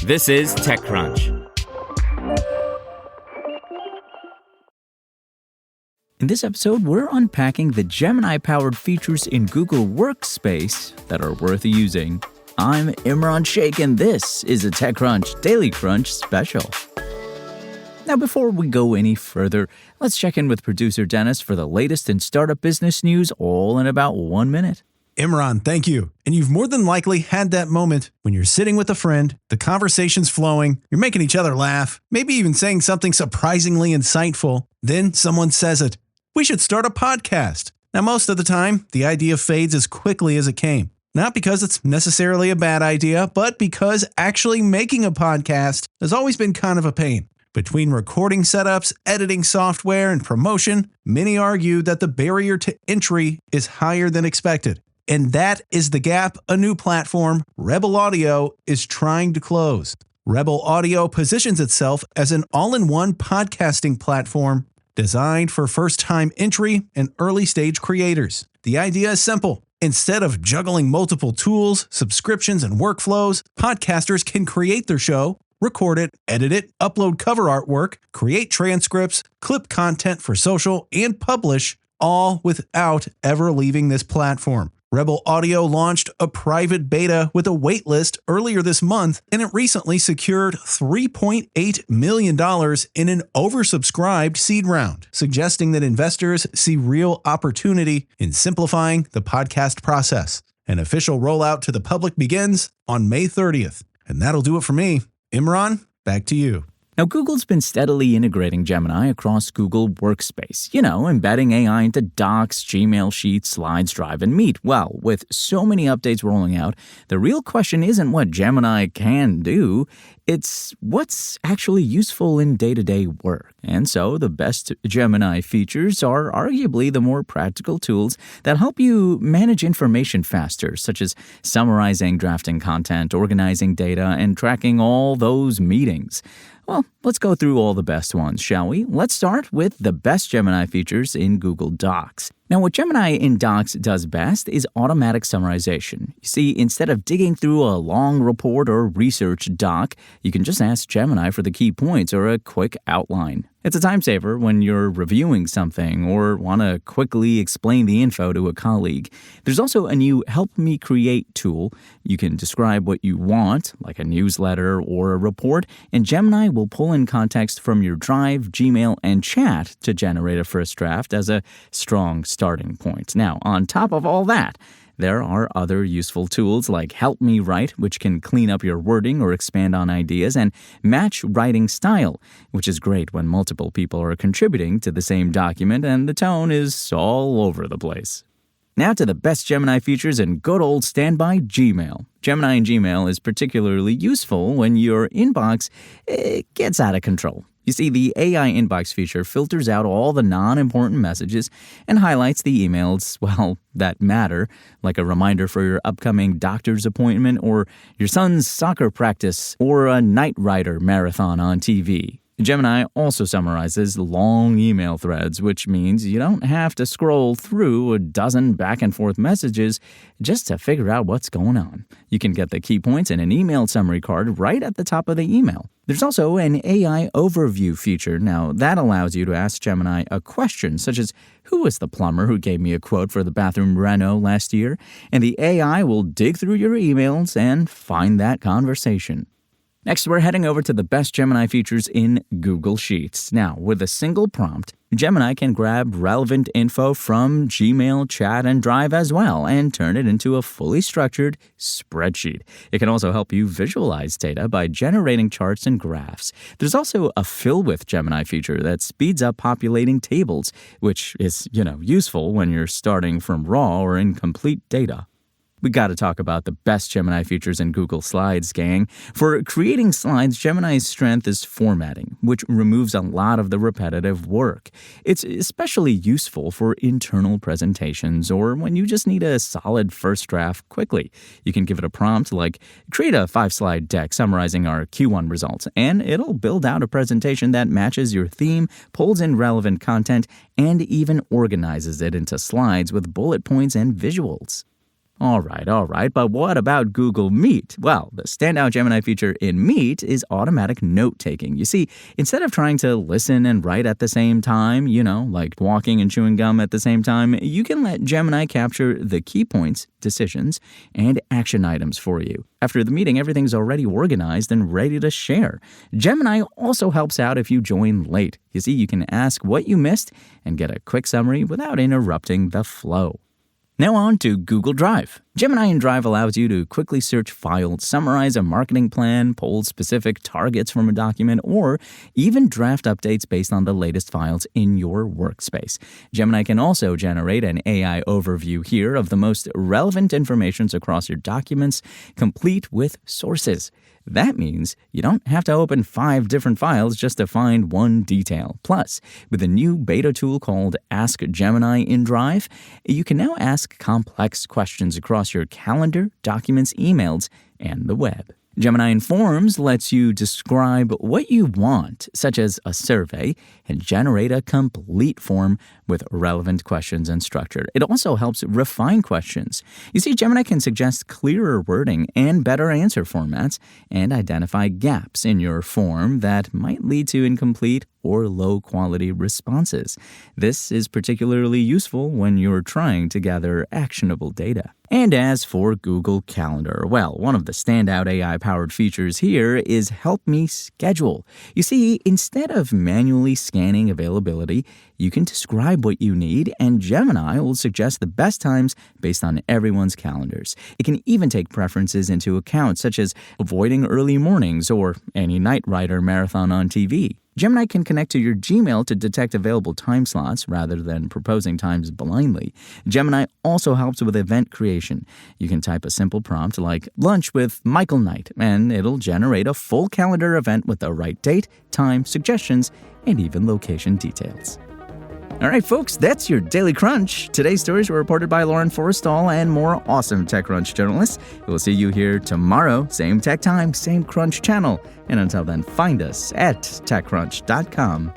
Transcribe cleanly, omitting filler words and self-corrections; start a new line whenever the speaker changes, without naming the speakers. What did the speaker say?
This is TechCrunch. In this episode, we're unpacking the Gemini-powered features in Google Workspace that are worth using. I'm Imran Sheikh, and this is a TechCrunch Daily Crunch special. Now, before we go any further, let's check in with producer Dennis for the latest in startup business news, all in about 1 minute.
Imran, thank you. And you've more than likely had that moment when you're sitting with a friend, the conversation's flowing, you're making each other laugh, maybe even saying something surprisingly insightful. Then someone says it. We should start a podcast. Now, most of the time, the idea fades as quickly as it came. Not because it's necessarily a bad idea, but because actually making a podcast has always been kind of a pain. Between recording setups, editing software, and promotion, many argue that the barrier to entry is higher than expected. And that is the gap a new platform, Rebel Audio, is trying to close. Rebel Audio positions itself as an all-in-one podcasting platform designed for first-time entry and early-stage creators. The idea is simple. Instead of juggling multiple tools, subscriptions, and workflows, podcasters can create their show, record it, edit it, upload cover artwork, create transcripts, clip content for social, and publish, all without ever leaving this platform. Rebel Audio launched a private beta with a waitlist earlier this month, and it recently secured $3.8 million in an oversubscribed seed round, suggesting that investors see real opportunity in simplifying the podcast process. An official rollout to the public begins on May 30th. And that'll do it for me. Imran, back to you.
Now, Google's been steadily integrating Gemini across Google Workspace. Embedding AI into Docs, Gmail, Sheets, Slides, Drive, and Meet. Well, with so many updates rolling out, the real question isn't what Gemini can do, it's what's actually useful in day-to-day work. And so the best Gemini features are arguably the more practical tools that help you manage information faster, such as summarizing, drafting content, organizing data, and tracking all those meetings. Well, let's go through all the best ones, shall we? Let's start with the best Gemini features in Google Docs. Now, what Gemini in Docs does best is automatic summarization. You see, instead of digging through a long report or research doc, you can just ask Gemini for the key points or a quick outline. It's a time saver when you're reviewing something or want to quickly explain the info to a colleague. There's also a new Help Me Create tool. You can describe what you want, like a newsletter or a report, and Gemini will pull in context from your Drive, Gmail, and Chat to generate a first draft as a strong starting point. Now, on top of all that, there are other useful tools like Help Me Write, which can clean up your wording or expand on ideas, and Match Writing Style, which is great when multiple people are contributing to the same document and the tone is all over the place. Now to the best Gemini features in good old standby Gmail. Gemini in Gmail is particularly useful when your inbox gets out of control. You see, the AI inbox feature filters out all the non-important messages and highlights the emails, that matter, like a reminder for your upcoming doctor's appointment or your son's soccer practice or a Knight Rider marathon on TV. Gemini also summarizes long email threads, which means you don't have to scroll through a dozen back-and-forth messages just to figure out what's going on. You can get the key points in an email summary card right at the top of the email. There's also an AI overview feature. Now, that allows you to ask Gemini a question, such as, who was the plumber who gave me a quote for the bathroom reno last year? And the AI will dig through your emails and find that conversation. Next, we're heading over to the best Gemini features in Google Sheets. Now, with a single prompt, Gemini can grab relevant info from Gmail, Chat, and Drive as well and turn it into a fully structured spreadsheet. It can also help you visualize data by generating charts and graphs. There's also a Fill With Gemini feature that speeds up populating tables, which is, useful when you're starting from raw or incomplete data. We got to talk about the best Gemini features in Google Slides, gang. For creating slides, Gemini's strength is formatting, which removes a lot of the repetitive work. It's especially useful for internal presentations or when you just need a solid first draft quickly. You can give it a prompt like, create a 5-slide deck summarizing our Q1 results, and it'll build out a presentation that matches your theme, pulls in relevant content, and even organizes it into slides with bullet points and visuals. All right, but what about Google Meet? Well, the standout Gemini feature in Meet is automatic note-taking. You see, instead of trying to listen and write at the same time, like walking and chewing gum at the same time, you can let Gemini capture the key points, decisions, and action items for you. After the meeting, everything's already organized and ready to share. Gemini also helps out if you join late. You see, you can ask what you missed and get a quick summary without interrupting the flow. Now on to Google Drive. Gemini in Drive allows you to quickly search files, summarize a marketing plan, pull specific targets from a document, or even draft updates based on the latest files in your workspace. Gemini can also generate an AI overview here of the most relevant information across your documents, complete with sources. That means you don't have to open 5 different files just to find one detail. Plus, with a new beta tool called Ask Gemini in Drive, you can now ask complex questions across your calendar, documents, emails, and the web. Gemini Informs lets you describe what you want, such as a survey, and generate a complete form with relevant questions and structure. It also helps refine questions. You see, Gemini can suggest clearer wording and better answer formats and identify gaps in your form that might lead to incomplete or low-quality responses. This is particularly useful when you're trying to gather actionable data. And as for Google Calendar, well, one of the standout AI-powered features here is Help Me Schedule. You see, instead of manually scanning availability, you can describe what you need, and Gemini will suggest the best times based on everyone's calendars. It can even take preferences into account, such as avoiding early mornings or any Knight Rider marathon on TV. Gemini can connect to your Gmail to detect available time slots rather than proposing times blindly. Gemini also helps with event creation. You can type a simple prompt like lunch with Michael Knight, and it'll generate a full calendar event with the right date, time, suggestions, and even location details. All right, folks, that's your Daily Crunch. Today's stories were reported by Lauren Forrestall and more awesome TechCrunch journalists. We'll see you here tomorrow, same tech time, same Crunch channel. And until then, find us at TechCrunch.com.